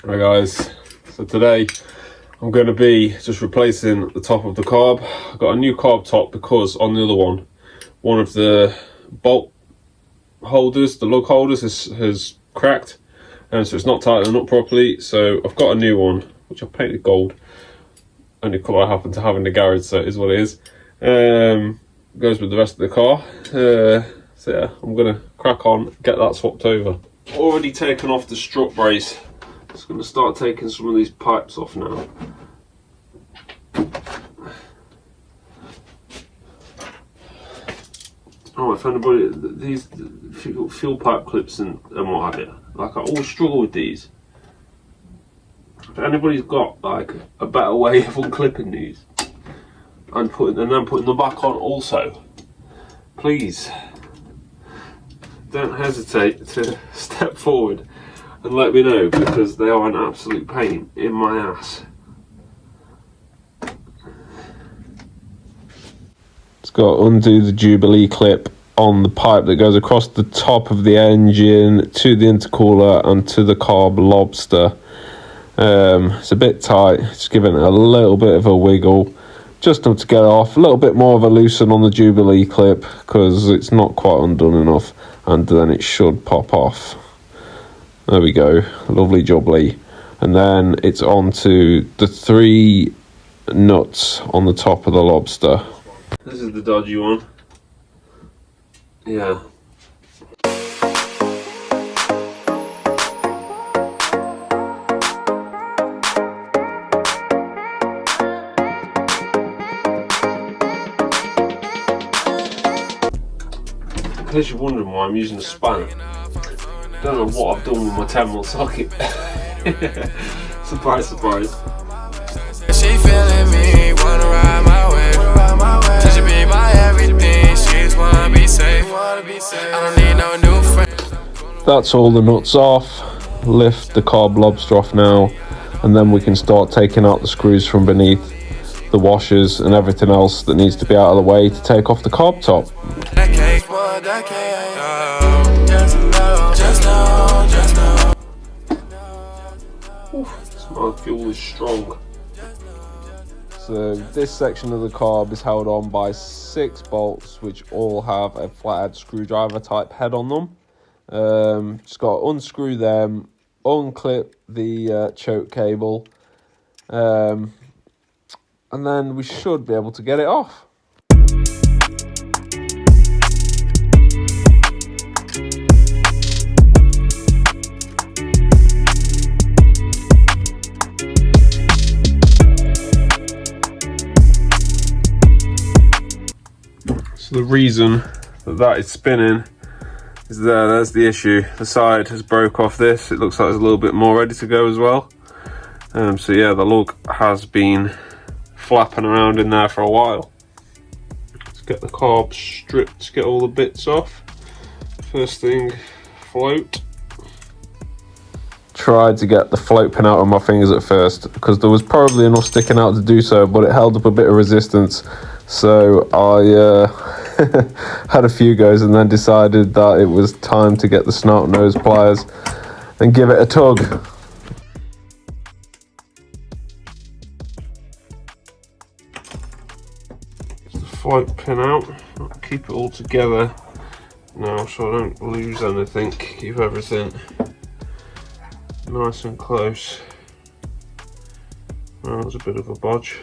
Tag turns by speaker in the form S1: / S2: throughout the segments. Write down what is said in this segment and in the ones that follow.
S1: Hi guys, so today I'm going to be just replacing the top of the carb. I've got a new carb top because on the other one of the bolt holders, the lug holders has cracked, and so it's not tightening up properly. So I've got a new one which I've painted gold, only colour I happen to have in the garage, so it is what it is. Goes with the rest of the car. So yeah, I'm going to crack on, get that swapped over. Already taken off the strut brace. Just going to start taking some of these pipes off now. Oh, if anybody, these fuel pipe clips and what have you, like I always struggle with these. If anybody's got like a better way of unclipping these and then putting them back on also, please don't hesitate to step forward and let me know, because they are an absolute pain in my ass. It's got to undo the Jubilee clip on the pipe that goes across the top of the engine to the intercooler and to the carb lobster. It's a bit tight, just giving it a little bit of a wiggle just to get it off. A little bit more of a loosen on the Jubilee clip because it's not quite undone enough, and then it should pop off. There we go, lovely jubbly. And then it's on to the 3 nuts on the top of the lobster. This is the dodgy one. Yeah. In case you're wondering why I'm using a spanner, don't know what I've done with my 10mm socket. Surprise, surprise.
S2: She feeling me, wanna ride my way. She should be my everything, she just wanna be safe. I don't need no new friend.
S1: That's all the nuts off. Lift the carb lobster off now, and then we can start taking out the screws from beneath, the washers and everything else that needs to be out of the way to take off the carb top. My fuel is strong. So this section of the carb is held on by 6 bolts, which all have a flathead screwdriver type head on them. Just got to unscrew them, unclip the choke cable, and then we should be able to get it off. So the reason that is spinning is there's the issue. The side has broke off this. It looks like it's a little bit more ready to go as well. So yeah, the lug has been flapping around in there for a while. Let's get the carb stripped, get all the bits off. First thing, float. Tried to get the float pin out of my fingers at first because there was probably enough sticking out to do so, but it held up a bit of resistance. So I had a few goes and then decided that it was time to get the snout nose pliers and give it a tug. Get the float pin out, keep it all together now so I don't lose anything, keep everything nice and close. Well, that's a bit of a bodge.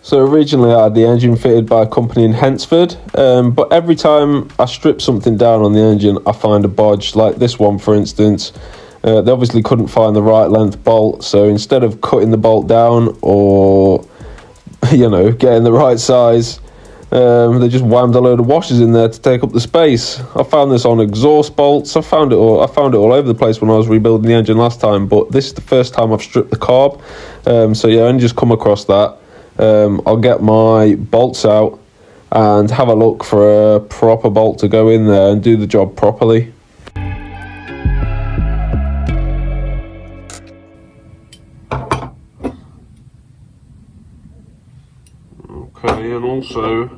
S1: So originally I had the engine fitted by a company in Hensford, but every time I strip something down on the engine I find a bodge, like this one for instance. They obviously couldn't find the right length bolt, so instead of cutting the bolt down or getting the right size, they just whammed a load of washers in there to take up the space. I found this on exhaust bolts. I found it all over the place when I was rebuilding the engine last time, but this is the first time I've stripped the carb. So yeah, I only just come across that. I'll get my bolts out and have a look for a proper bolt to go in there and do the job properly. Okay, and also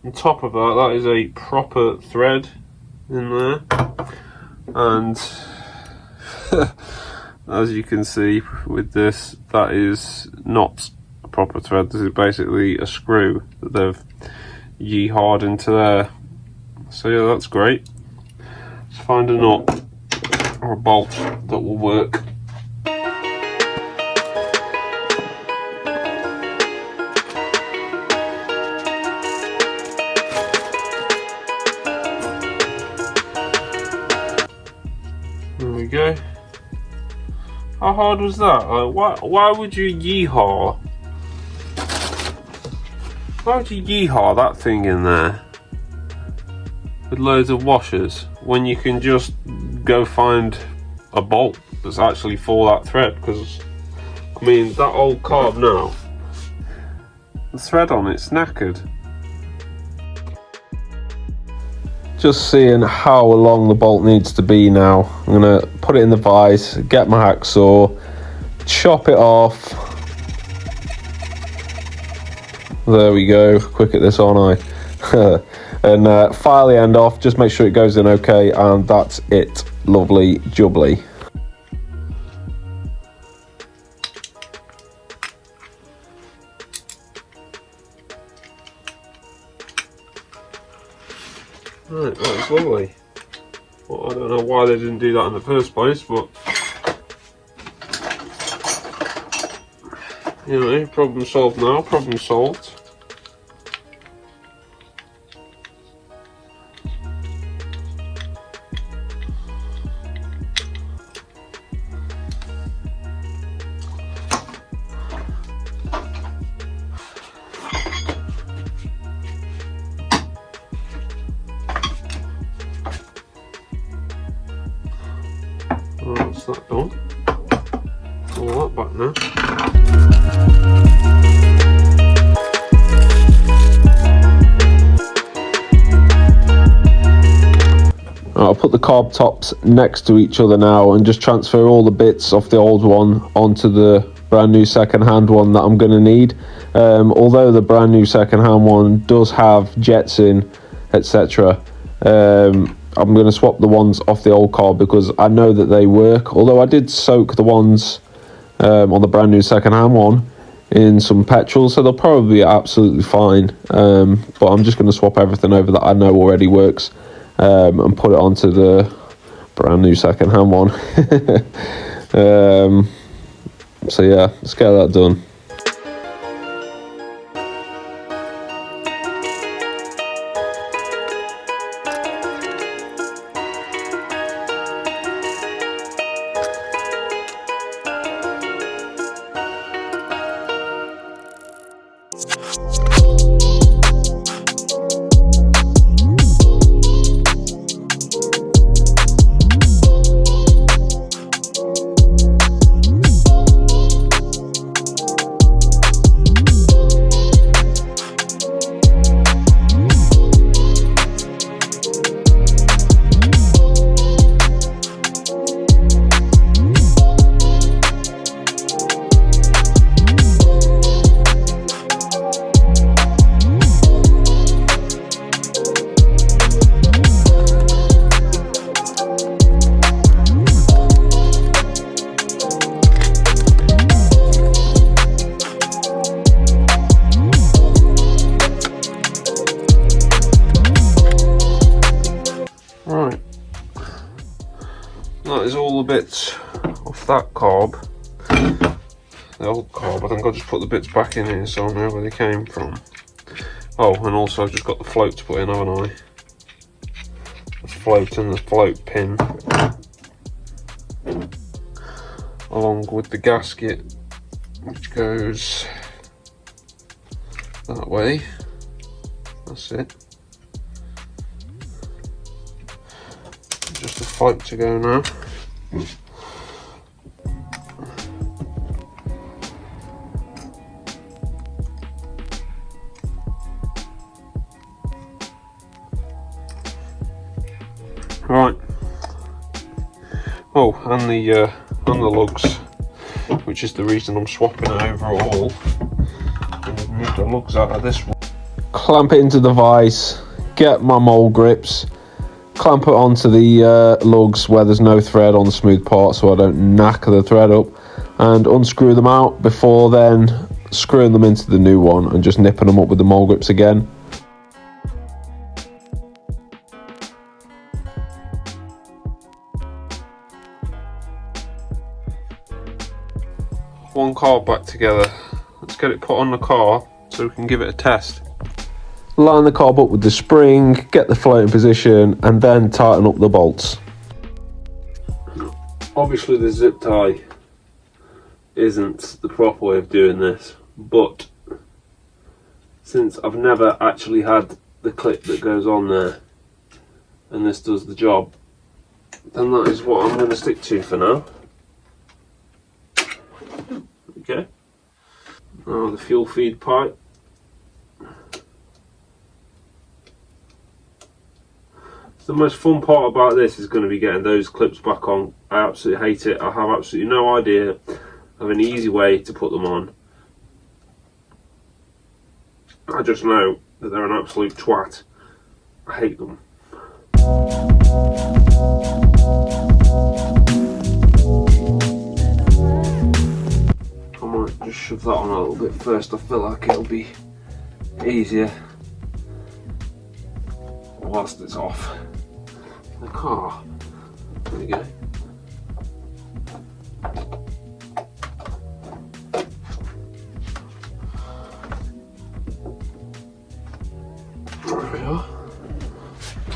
S1: on top of that is a proper thread in there, and As you can see with this, that is not a proper thread. This is basically a screw that they've yee-hawed into there. So yeah, that's great. Let's find a nut or a bolt that will work. There we go. How hard was that? Like, why would you yee-haw? Why would you yee-haw that thing in there with loads of washers when you can just go find a bolt that's actually for that thread? Because, I mean, that old carb now, the thread on it's knackered. Just seeing how long the bolt needs to be now. I'm gonna put it in the vise, get my hacksaw, chop it off. There we go. Quick at this, aren't I? And file the end off. Just make sure it goes in okay, and that's it. Lovely jubbly. Right, that's lovely. Well, I don't know why they didn't do that in the first place, but you know, problem solved now, problem solved. That's that done. All that back now. I'll put the carb tops next to each other now and just transfer all the bits off the old one onto the brand new second-hand one that I'm going to need. Although the brand new second-hand one does have jets in, etc. I'm going to swap the ones off the old carb because I know that they work. Although I did soak the ones on the brand new second-hand one in some petrol, so they'll probably be absolutely fine. But I'm just going to swap everything over that I know already works and put it onto the brand new second-hand one. So yeah, let's get that done. Right, that is all the bits off that carb, the old carb. I think I'll just put the bits back in here so I know where they came from. Oh, and also I've just got the float to put in, haven't I? The float and the float pin, along with the gasket, which goes that way. That's it. Just a float to go now. Right. Oh, and the lugs, which is the reason I'm swapping it overall. Move the lugs out of this one. Clamp it into the vise. Get my mole grips. clamp it onto the lugs where there's no thread on the smooth part so I don't knack the thread up, and unscrew them out before then screwing them into the new one and just nipping them up with the mole grips again. One carb back together. Let's get it put on the car so we can give it a test. Line the carb up with the spring, get the floating position, and then tighten up the bolts. Obviously the zip tie isn't the proper way of doing this, but since I've never actually had the clip that goes on there and this does the job, then that is what I'm going to stick to for now. Okay, now the fuel feed pipe. The most fun part about this is going to be getting those clips back on. I absolutely hate it. I have absolutely no idea of an easy way to put them on. I just know that they're an absolute twat. I hate them. I might just shove that on a little bit first. I feel like it'll be easier whilst it's off the car. There we go. There we are.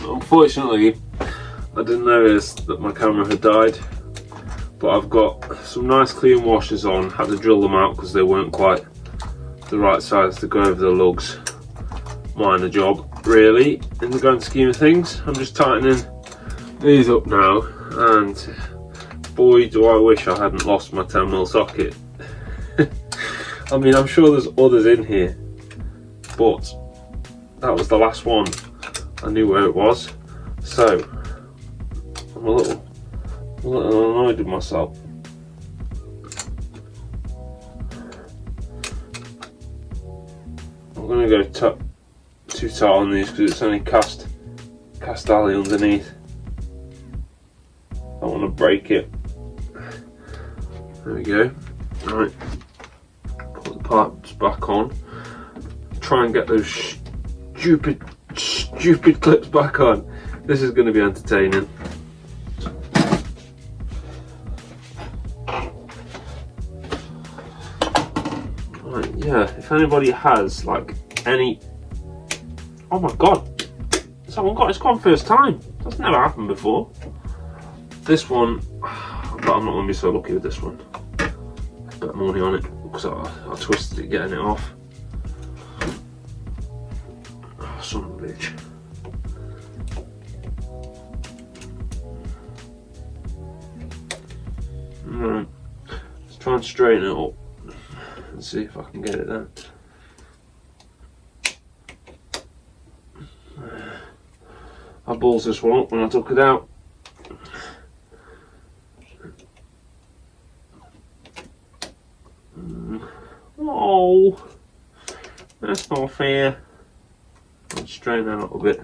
S1: Unfortunately, I didn't notice that my camera had died, but I've got some nice clean washers on. Had to drill them out because they weren't quite the right size to go over the lugs. Minor job, really, in the grand scheme of things. I'm just tightening these up now, and boy do I wish I hadn't lost my 10mm socket. I mean, I'm sure there's others in here, but that was the last one. I knew where it was, so I'm a little annoyed with myself. I'm going to go too tight on these because it's only cast alley underneath. I want to break it. There we go. Right, put the pipes back on. Try and get those stupid clips back on. This is going to be entertaining. Right, yeah. If anybody has like any. Oh my god, someone got it's gone first time. That's never happened before. This one, but I'm not going to be so lucky with this one. Bet money on it because I twisted it getting it off. Oh, son of a bitch. Right, let's try and straighten it up and see if I can get it there. I balls this one up when I took it out. Oh, that's not fair. Let's strain that a little bit.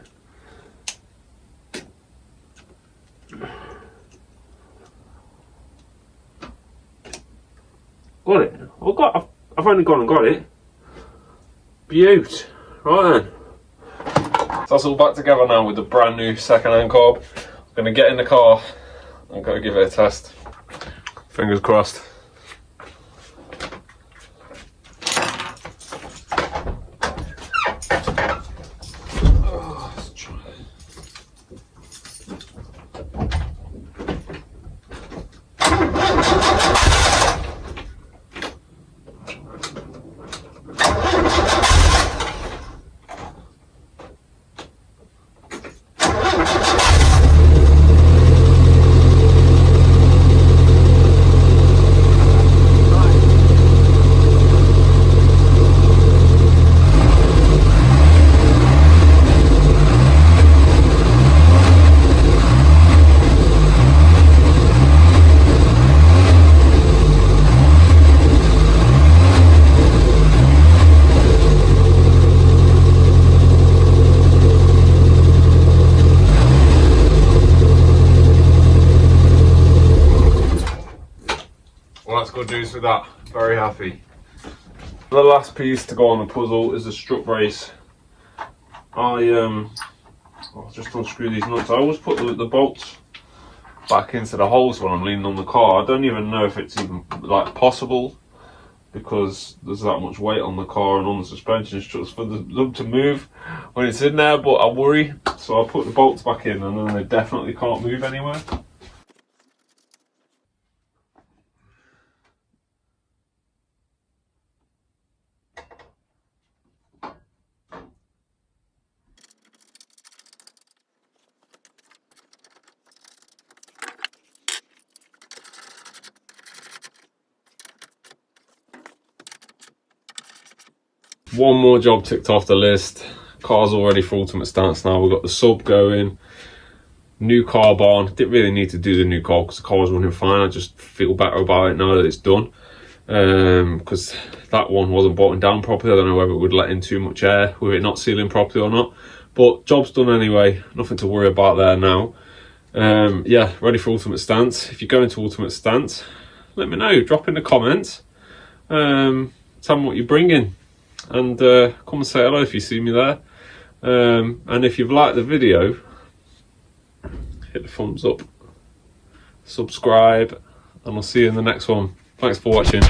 S1: Got it. I've only gone and got it. Beaut. Right then. So that's all back together now with the brand new second-hand carb. I'm going to get in the car and go give it a test. Fingers crossed. Well, that's good news for that. Very happy. The last piece to go on the puzzle is the strut brace. I'll just unscrew these nuts. I always put the bolts back into the holes when I'm leaning on the car. I don't even know if it's even like possible, because there's that much weight on the car and on the suspension struts for them to move when it's in there, but I worry. So I put the bolts back in and then they definitely can't move anywhere. One more job ticked off the list. Car's all ready for ultimate stance now. We've got the sub going, new carb on. Didn't really need to do the new carb because the car was running fine. I just feel better about it now that it's done, because that one wasn't bolting down properly. I don't know whether it would let in too much air with it not sealing properly or not, but job's done anyway. Nothing to worry about there now. Yeah, ready for ultimate stance. If you're going to ultimate stance, let me know. Drop in the comments. Tell me what you're bringing. And come and say hello if you see me there. And if you've liked the video, hit the thumbs up, subscribe, and I'll see you in the next one. Thanks for watching.